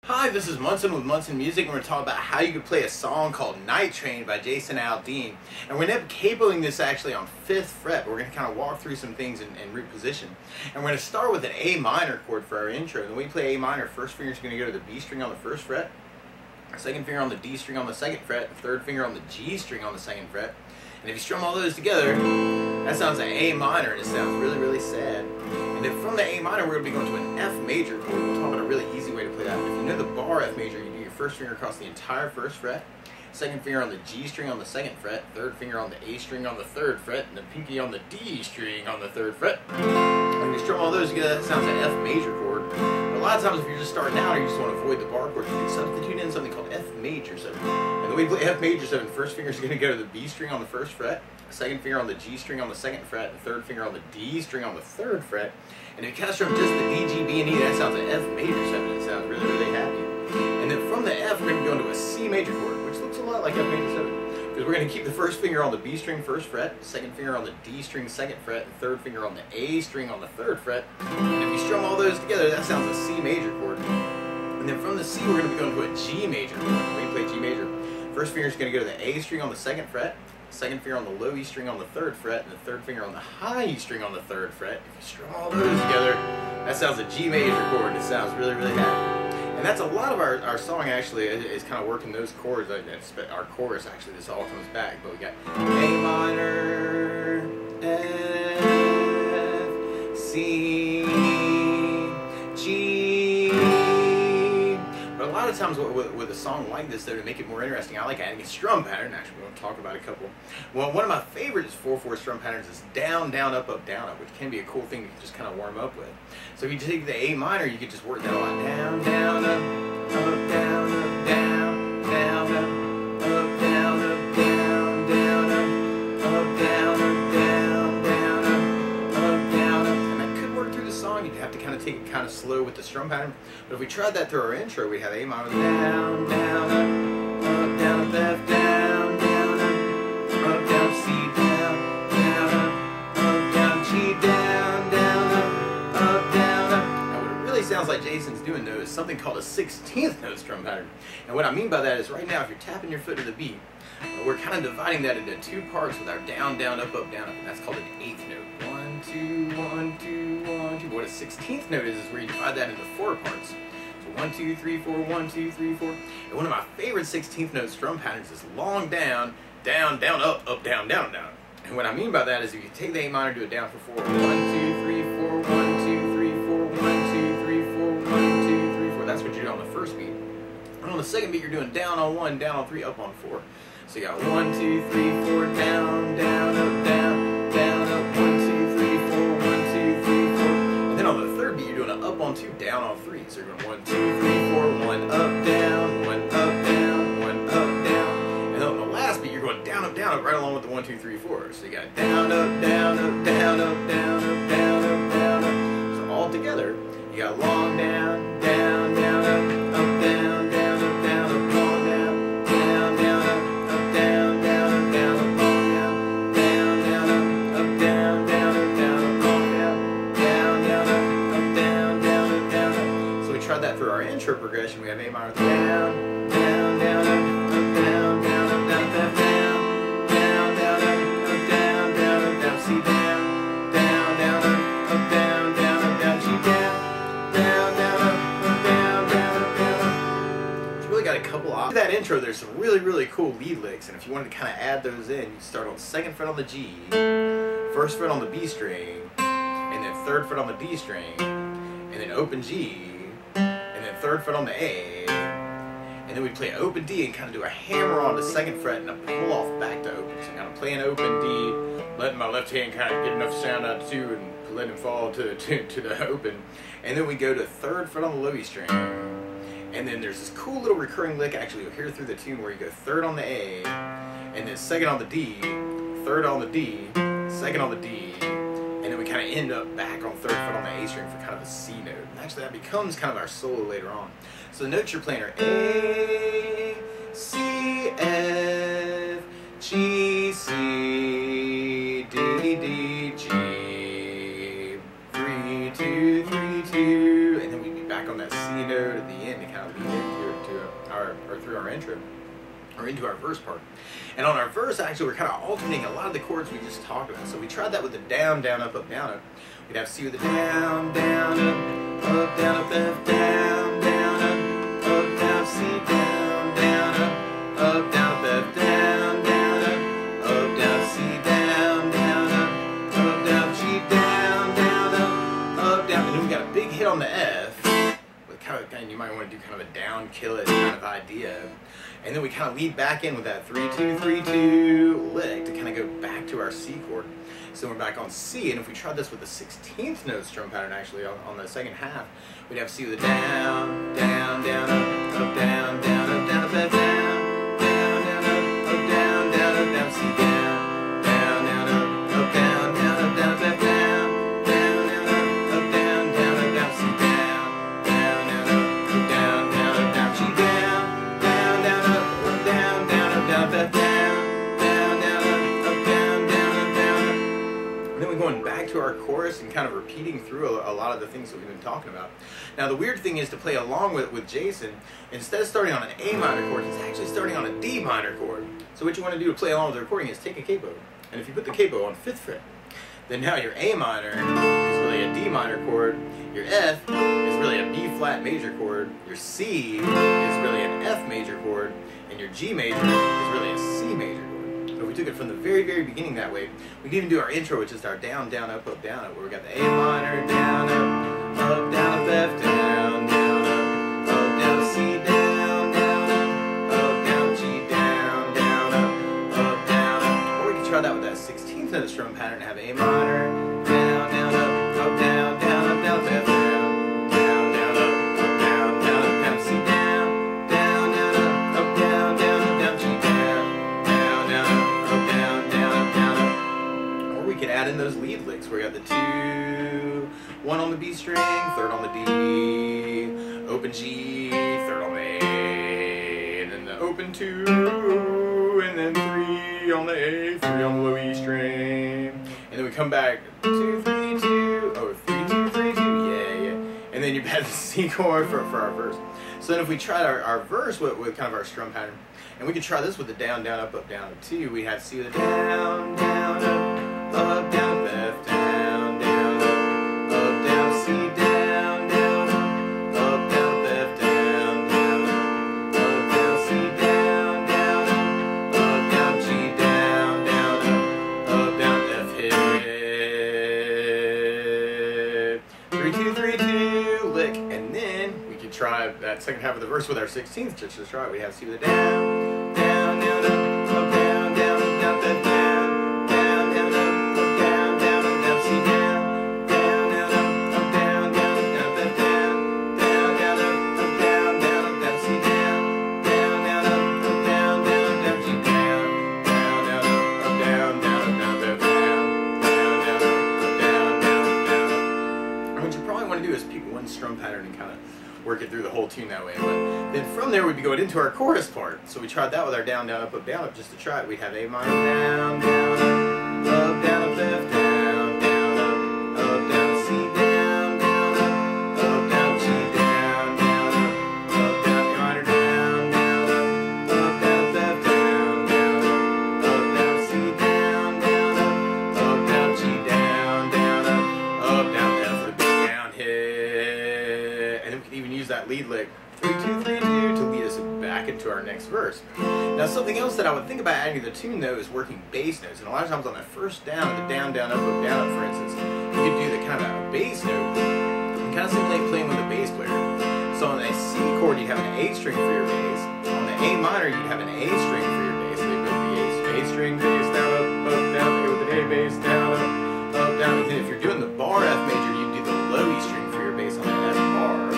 Hi, this is Munson with Munson Music, and we're going to talk about how you could play a song called Night Train by Jason Aldean. And we're going to end up capoing this actually on 5th fret, but we're going to kind of walk through some things in root position. And we're going to start with an A minor chord for our intro. And when we play A minor, first finger is going to go to the B string on the 1st fret, second finger on the D string on the 2nd fret, third finger on the G string on the 2nd fret. And if you strum all those together, that sounds like A minor, and it sounds really, really sad. And then from the A minor, we're going to be going to an F major chord. We'll talk about a really easy way to play that. If you know the bar F major, you do your first finger across the entire 1st fret, second finger on the G string on the 2nd fret, third finger on the A string on the 3rd fret, and the pinky on the D string on the 3rd fret. When you strum all those together, that sounds like an F major chord. But a lot of times, if you're just starting out or you just want to avoid the bar chord, you can substitute in something called F major 7. And the way we play F major 7, first finger is going to go to the B string on the 1st fret, second finger on the G string on the 2nd fret, the third finger on the D string on the 3rd fret. And if you kind of strum just the D, G, B, and E, that sounds like F major 7. It sounds really, really happy. And then from the F, we're going to go into a C major chord, which looks a lot like F major 7. Because we're going to keep the first finger on the B string 1st fret, second finger on the D string 2nd fret, and third finger on the A string on the 3rd fret. And if you strum all those together, that sounds like a C major chord. And then from the C, we're going to be going to a G major chord. When we play G major, first finger is going to go to the A string on the 2nd fret, second finger on the low E string on the 3rd fret, and the third finger on the high E string on the 3rd fret. If you strum all those together, that sounds a G major chord, and it sounds really, really happy. And that's a lot of our song actually is kind of working those chords. Our chorus actually, this all comes back. But we got A minor, F, C, G. But a lot of times with a song like this, though, to make it more interesting, I like adding a strum pattern. Actually, we're going to talk about a couple. Well, one of my favorite 4/4 strum patterns is down, down, up, down, up, which can be a cool thing to just kind of warm up with. So if you take the A minor, you could just work that a lot. Down, down, up, down, up, down, down, up, down, up, down, down, up, down, up, down, down, up, down, up. And that could work through the song. You'd have to kind of take it kind of slow with the strum pattern. But if we tried that through our intro, we'd have A minor, down, down, up, down, up, F, down, down, up, down, C, down, down, up, down, G, down, down, up, down, up. Now what it really sounds like Jason's doing though is something called a 16th note strum pattern. And what I mean by that is right now if you're tapping your foot to the beat, we're kind of dividing that into 2 parts with our down, down, up, down, up. And that's called an 8th note. 1, 2, 1, 2, 1, 2. What a 16th note is where you divide that into 4 parts. 1, 2, 3, 4, 1, 2, 3, 4. And one of my favorite 16th note strum patterns is long down, down, down, up, down, down, down. And what I mean by that is if you take the A minor, do it down for 4. 1, 2, 3, 4, 1, 2, 3, 4, 1, 2, 3, 4, 1, 2, 3, 4. That's what you do on the first beat. And on the second beat, you're doing down on 1, down on 3, up on 4. So you got 1, 2, 3, 4, down, down, up, down, down, up, 1, 2, 3, 4, 1, 2, 3, 4. And then on the third beat, you're doing an up on 2, down on 3. So you're going 1, 2, 3, 4, 1 up, down, 1 up, down, 1 up, down. And then on the last beat, you're going down, up, right along with the 1, 2, 3, 4. So you got down, up, down, up, down, up, down, up, down, up, down, up. So all together, you got long down, down, down, up, down, down, up, down, up, long down, down, down, up, down, down, up, down, up, long down, down, down, up, down, down, up, down, up, long down, down, down, up, down, down, up, down, up. So we tried that through our intro progression. We have A minor down, down, down, up, down, down, up, down, down, down, down, down, up, down, down, up, down, C, down, down, down, up, down, down, up, down, G, down, down, down, up, down, down, up, down, up. It's really got a couple options. In that intro, there's some really, really cool lead licks, and if you wanted to kind of add those in, you start on 2nd fret on the G, 1st fret on the B string, and then 3rd fret on the D string, and then open G, and then 3rd fret on the A, and then we play open D and kind of do a hammer on the 2nd fret and a pull off back to open. So kind of playing open D, letting my left hand kind of get enough sound out too, and letting it fall to the open. And then we go to 3rd fret on the low E string. And then there's this cool little recurring lick actually you'll hear through the tune where you go 3rd on the A, and then 2nd on the D, 3rd on the D, 2nd on the D, and then we kind of end up back on 3rd fret on the A string for kind of a C note. And actually that becomes kind of our solo later on. So the notes you're playing are A, C, F, G, C, D, D, G, 3, 2, 3, 2, and then we'd be back on that C note at the end to kind of lead it. through our intro, or into our verse part. And on our verse, actually, we're kind of alternating a lot of the chords we just talked about. So we tried that with the down, down, up, down, up. We'd have C with the down, down, up, down, up, F, down, down, up, down, C, down, down, up, down, up, F, down, down, up, down, C, down, down, up, down, G, down, down, up, down. And then we got a big hit on the F. You might want to do kind of a down, kill it kind of idea. And then we kind of lead back in with that 3-2-3-2 lick to kind of go back to our C chord. So we're back on C, and if we tried this with the 16th note strum pattern actually on the second half, we'd have C with a down, down, down, up, down, down, up, down, up, down, down, down, up, down, down, up, down, C, down, down, down, up, down, down, up, down, up, down, down, down, up, down, down, up, down, C, down, down, down, up, down, down, up, down, G, down, down, down, up, down, down, up, down, up, down, down, down, up, down, down, up, down. And then we're going back to our chorus and kind of repeating through a lot of the things that we've been talking about. Now the weird thing is to play along with Jason, instead of starting on an A minor chord, he's actually starting on a D minor chord. So what you want to do to play along with the recording is take a capo, and if you put the capo on 5th fret, then now your A minor is really a D minor chord, your F is really a B flat major chord, your C is really an F major chord, and your G major is really a C major chord. So if we took it from the very, very beginning that way, we can even do our intro, which is our down, down, up, down, up, where we got the A minor, down, up, down, up, F, down, down, up, down, C, down, down, up, down, G, down, down, up, down, up. Or we can try that with that 16th note strum pattern and have A minor, down, down, up, down, down, up, down, F, down, down, down, up, down, down, up, down, C, down, down, down, up, down, down, up, down, G, down, down, down, up, down, down, up, down, up. Or we could add in those lead licks where we got the 2, 1 on the B string, 3rd on the D, open G, 3rd on the A, and then the open 2, and then 3 on the A, 3 on the low E string, and then we come back 2, 3, 2, oh 3, 2, 3, 2, yeah, and then you add the C chord for our verse. So then if we tried our verse with kind of our strum pattern, and we could try this with the down, down, up, down, up too. We have C with a down, down, up, down, up, F, down, down, up, down, C, down, down, up, down, up, F, down, down, up, down, C, down, down, up, down, G, down, down, up, down, F, hit. 3, 2, 3, 2, lick, and then we could try that second half of the verse with our 16th. Just to try it, we have C with a down, down, down, up, down, down, up, down, F, down, down, down, up, down, down, up, down, C, down, down, down, up, down, down, up, down, F, down, down, down, up, down, down, up, down, C, down, down, down, up, down, down, up, down, G, down, down, down, up, down, down, up, down, F, down, down, down, up, down, down, down. And what you probably want to do is pick one strum pattern and kind of work it through the whole tune that way. But then from there we'd be going into our chorus part. So we tried that with our down, down, up, down, up just to try it. We'd have A minor, down, down, up, down, up, F, down, down, up, down, C, down, down, down, G, down, down, down, A minor, down, down, down, F, down, down, C, down, down, G, down, down, F with a big down hit. And then we can even use that lead lick 3, 2, 3, 2 to lead us back into our next verse. Now something else that I would think about adding to the tune though is working bass notes. And a lot of times on that first down, the down, down, up, for instance, you could do the kind of bass note and kind of simulate playing with a bass player. So on a C chord, you'd have an A string for your bass. On the A minor, you'd have an A string for your bass. So they'd go the A string, bass, down, up, down, they go with an A bass, down, up, down. And then if you're doing the bar F major, you'd do the low E string for your bass on the F bar.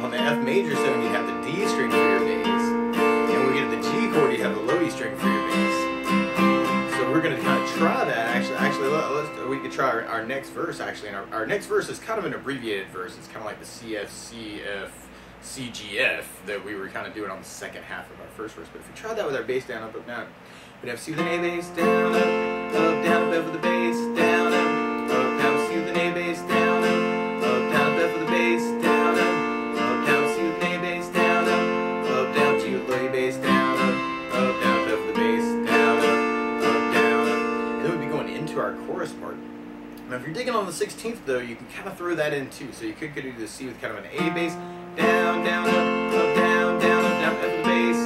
On the F major zone, you'd have the D string for your bass. And when we get to the G chord, you'd have the low E string for your bass. So we're going to kind of try that. We could try our next verse actually. And our next verse is kind of an abbreviated verse. It's kind of like the CF, CF, CGF that we were kind of doing on the second half of our first verse. But if we tried that with our bass down, up, down, we'd have C with an A bass, down, up, down, up, F with the bass, down, down, C with an A bass, down, down, up, F with the bass, down, down, C with an A bass, down, down, G with low E bass. 16th though, you can kind of throw that in too. So you could do the C with kind of an A bass, down, down, up, down, down, up, down, F with the bass,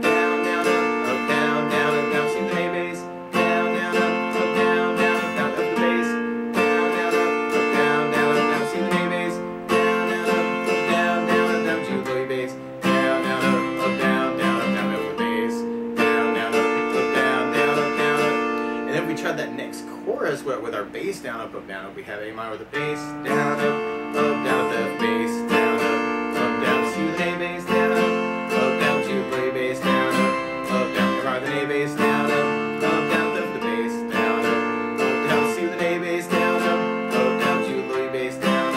down, down, up, down, down, up, down, C with an A bass, down, down, up, down, down, up, down, F with the bass, down, down, up, down, down, up, down, C with an A bass, down, down, up, down, down, up, down, G with the A bass, down, down, up, down, down, up, down, F with the bass, down, down, up, down, down, up, down, up. And then we tried that next chorus with our bass down, up, down. We have A minor with the bass, down, up, down, with the F bass, down, down, C with an A bass, down, down, G with the A bass, down, down, A minor with an A bass, down, down, with the bass, down, down, C with an A bass, down, down, G with the A bass, down,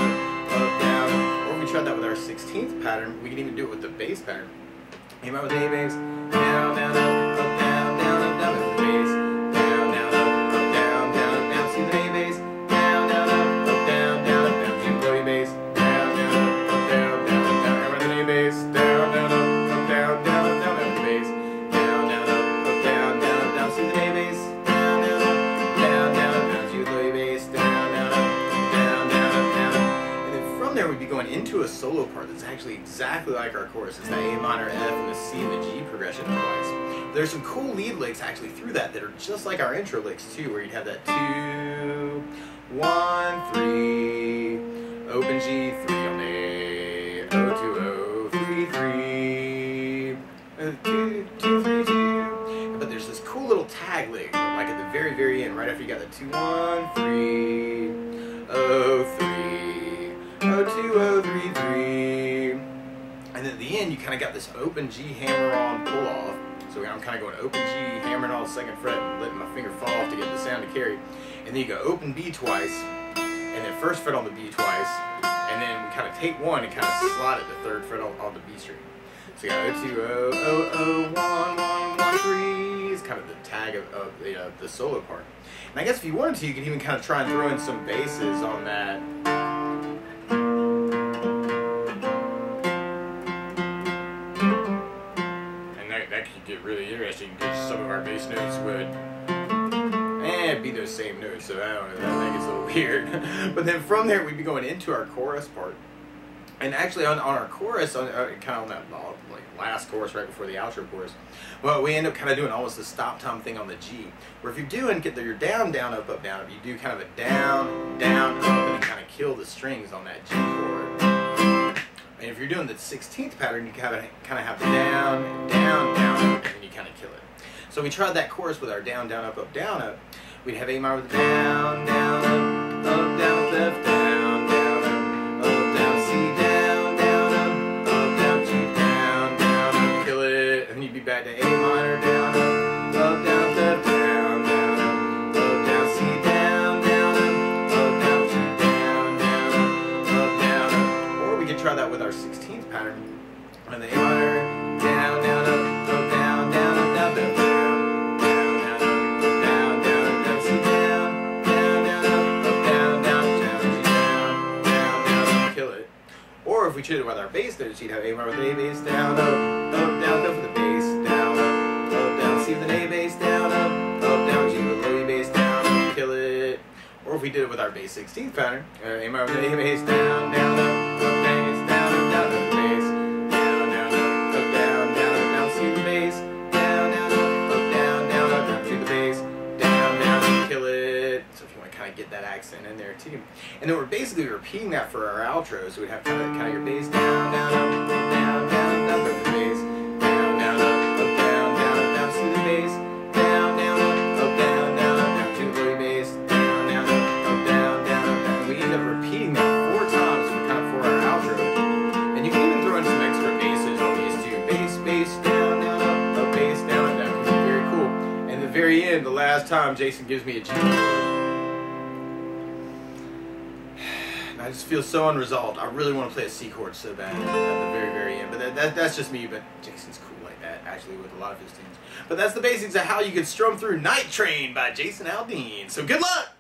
down. Or if we tried that with our 16th pattern, we can even do it with the bass pattern. A minor with an A bass, down, down, up, down, down, up, down, with the bass. Into a solo part that's actually exactly like our chorus. It's that A minor, F, and the C and the G progression twice. There's some cool lead licks actually through that are just like our intro licks too, where you'd have that 2, 1, 3, open G, 3 on A, O, 2, O, 3, 3, 2, 2, 3, 2. But there's this cool little tag lick, like at the very, very end, right after you got the 2, 1, 3, O, 3. O, 2, O, 3, 3. And then at the end, you kind of got this open G hammer on pull off. So I'm kind of going open G, hammering on the 2nd fret, and letting my finger fall off to get the sound to carry. And then you go open B twice, and then 1st fret on the B twice, and then kind of take 1 and kind of slide it the 3rd fret on the B string. So you got O, 2, O, O, O, 1, 1, 1, 3. It's kind of the tag of the solo part. And I guess if you wanted to, you could even kind of try and throw in some basses on that. That could get really interesting because some of our bass notes would be those same notes, so I don't know, that gets a little weird. But then from there we'd be going into our chorus part. And actually on our chorus, kind of on that like last chorus right before the outro chorus, well, we end up kind of doing almost a stop time thing on the G. Where if you're doing your down, down, up, down, you do kind of a down, down, up, and you kind of kill the strings on that G chord. And if you're doing the 16th pattern, you kind of have the down, down, down, up, and you kind of kill it. So we tried that chorus with our down, down, up, down, up. We'd have A minor with the down, down, up, down, with F, down, down, up, down, C, down, down, up, down, G, down, down, up, kill it. And then you'd be back to A minor, down, up, down, with F, down, down, up, down, C, down, down, up, down, G, down, down, up, down. Or we could try that with our 16th pattern. And the A minor, down, down, up, down, down, up, down, down, down, down, down, down, down, C, down, down, down, up, down, down, down, G, down, down, down, kill it. Or if we treated it with our bass notes, you'd have A minor with an A bass, down, down, down for the bass, down, down, C with an A bass, down, down, G with a low E bass, down, kill it. Or if we did it with our bass 16th pattern, A minor with an A bass, down, down, bass, down, down, up, bass, down, down, up, down, down, C with the bass, down, down, to the bass, down, down, kill it. So if you want to kind of get that accent in there too. And then we're basically repeating that for our outro, so we'd have kind of your bass, down, down, up, down, down, down, up, the bass, down, down, up, down, C with the bass, down, down, up, down, to the bass, down, down, up, down. We end up repeating that 4 times for our outro. And you can even throw in some extra basses on these too. Bass, bass, down, up, bass, down. That can be very cool. And at the very end, the last time, Jason gives me a G chord. I just feel so unresolved. I really want to play a C chord so bad at the very, very end. But that's just me, but Jason's cool like that, actually, with a lot of his tunes. But that's the basics of how you can strum through Night Train by Jason Aldean. So good luck!